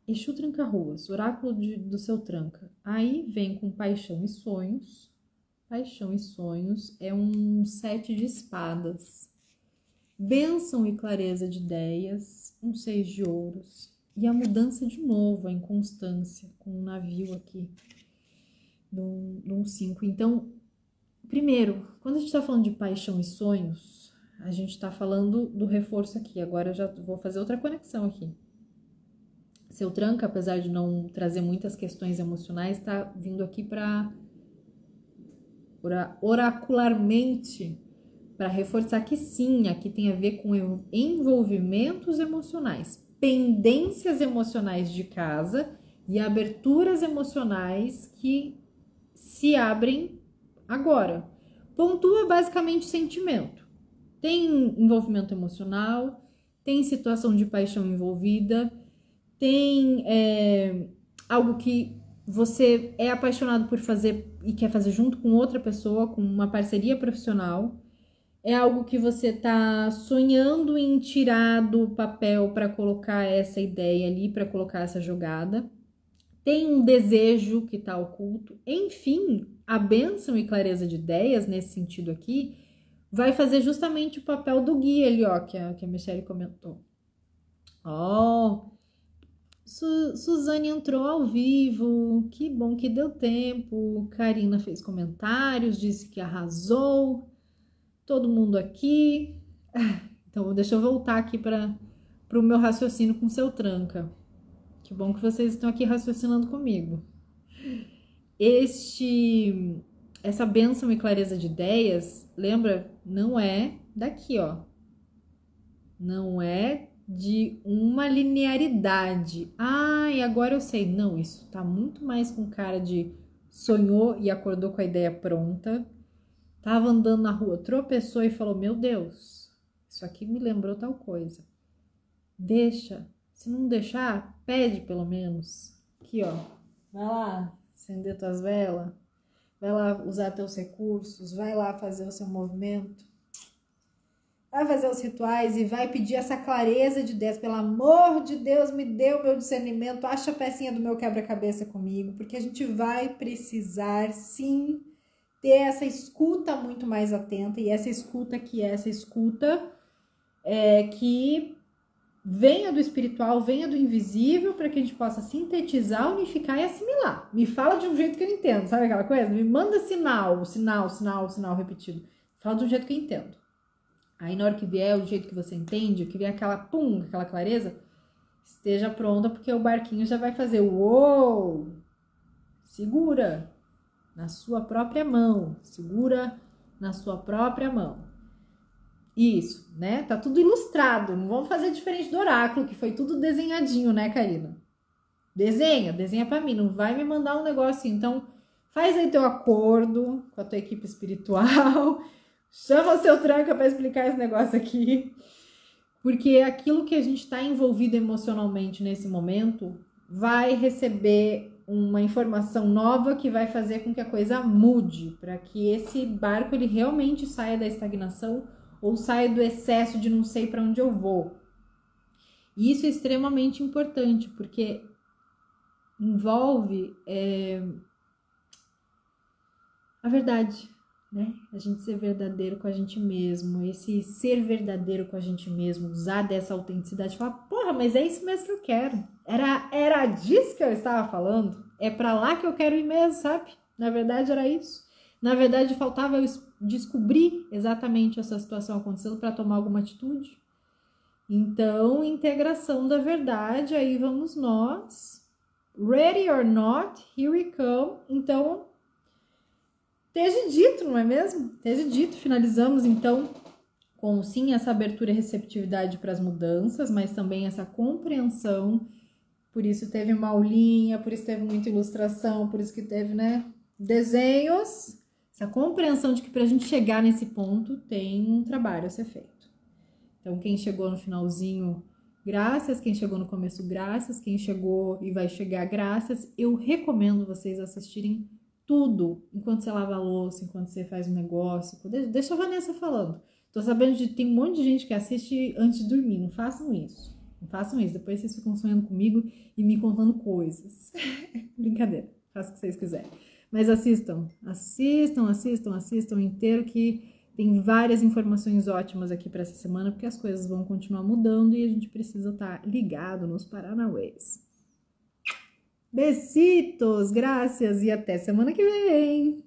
Exu Tranca-Ruas, oráculo do seu tranca. Aí vem com paixão e sonhos. Paixão e sonhos é um 7 de espadas. Bênção e clareza de ideias, um 6 de ouros. E a mudança de novo, a inconstância, com um navio aqui, num 5. Então, primeiro, quando a gente está falando de paixão e sonhos, a gente está falando do reforço aqui. Agora eu já vou fazer outra conexão aqui. Seu tranca, apesar de não trazer muitas questões emocionais, está vindo aqui para oracularmente para reforçar que sim, aqui tem a ver com envolvimentos emocionais, pendências emocionais de casa e aberturas emocionais que se abrem agora. Pontua basicamente sentimento. Tem envolvimento emocional, tem situação de paixão envolvida, tem algo que você é apaixonado por fazer e quer fazer junto com outra pessoa, com uma parceria profissional. É algo que você está sonhando em tirar do papel para colocar essa ideia ali, para colocar essa jogada. Tem um desejo que está oculto. Enfim, a bênção e clareza de ideias, nesse sentido aqui, vai fazer justamente o papel do guia ali, ó, que a Michelle comentou. Ó, Suzane entrou ao vivo, que bom que deu tempo. Karina fez comentários, disse que arrasou. Todo mundo aqui. Então, deixa eu voltar aqui para o meu raciocínio com seu tranca. Que bom que vocês estão aqui raciocinando comigo. Essa bênção e clareza de ideias, lembra? Não é daqui, ó. Não é de uma linearidade. E agora eu sei. Não, isso tá muito mais com cara de sonhou e acordou com a ideia pronta. Tava andando na rua, tropeçou e falou, meu Deus, isso aqui me lembrou tal coisa. Deixa. Se não deixar, pede pelo menos. Aqui, ó. Vai lá acender tuas velas. Vai lá usar teus recursos. Vai lá fazer o seu movimento. Vai fazer os rituais e vai pedir essa clareza de Deus. Pelo amor de Deus, me dê o meu discernimento. Acha a pecinha do meu quebra-cabeça comigo. Porque a gente vai precisar, sim, ter essa escuta muito mais atenta. E essa escuta que venha do espiritual, venha do invisível, para que a gente possa sintetizar, unificar e assimilar. Me fala de um jeito que eu entendo, sabe aquela coisa? Me manda sinal repetido. Fala de um jeito que eu entendo. Aí na hora que vier o jeito que você entende, que vier aquela aquela clareza, esteja pronta, porque o barquinho já vai fazer uou! Segura na sua própria mão. Segura na sua própria mão. Isso, né? Tá tudo ilustrado. Não vamos fazer diferente do oráculo, que foi tudo desenhadinho, né, Karina? Desenha pra mim. Não vai me mandar um negócio assim. Então, faz aí teu acordo com a tua equipe espiritual. Chama o seu tranca para explicar esse negócio aqui. Porque aquilo que a gente está envolvido emocionalmente nesse momento vai receber uma informação nova que vai fazer com que a coisa mude, para que esse barco ele realmente saia da estagnação ou saia do excesso de não sei para onde eu vou. E isso é extremamente importante, porque envolve a verdade, né? A gente ser verdadeiro com a gente mesmo, esse ser verdadeiro com a gente mesmo, usar dessa autenticidade, falar, porra, mas é isso mesmo que eu quero. Era disso que eu estava falando. É pra lá que eu quero ir mesmo, sabe? Na verdade era isso. Na verdade faltava eu descobrir exatamente essa situação acontecendo para tomar alguma atitude. Então, integração da verdade, aí vamos nós. Ready or not, here we come. Então, esteja dito, não é mesmo? Esteja dito. Finalizamos, então, com, sim, essa abertura e receptividade para as mudanças, mas também essa compreensão. Por isso teve uma aulinha, por isso teve muita ilustração, por isso que teve, né, desenhos. Essa compreensão de que para a gente chegar nesse ponto tem um trabalho a ser feito. Então, quem chegou no finalzinho, graças. Quem chegou no começo, graças. Quem chegou e vai chegar, graças. Eu recomendo vocês assistirem tudo, enquanto você lava a louça, enquanto você faz um negócio. Deixa a Vanessa falando. Tô sabendo que tem um monte de gente que assiste antes de dormir. Não façam isso. Não façam isso. Depois vocês ficam sonhando comigo e me contando coisas. Brincadeira. Façam o que vocês quiserem. Mas assistam inteiro, que tem várias informações ótimas aqui para essa semana, porque as coisas vão continuar mudando e a gente precisa estar ligado nos paranauês. Besitos, graças e até semana que vem!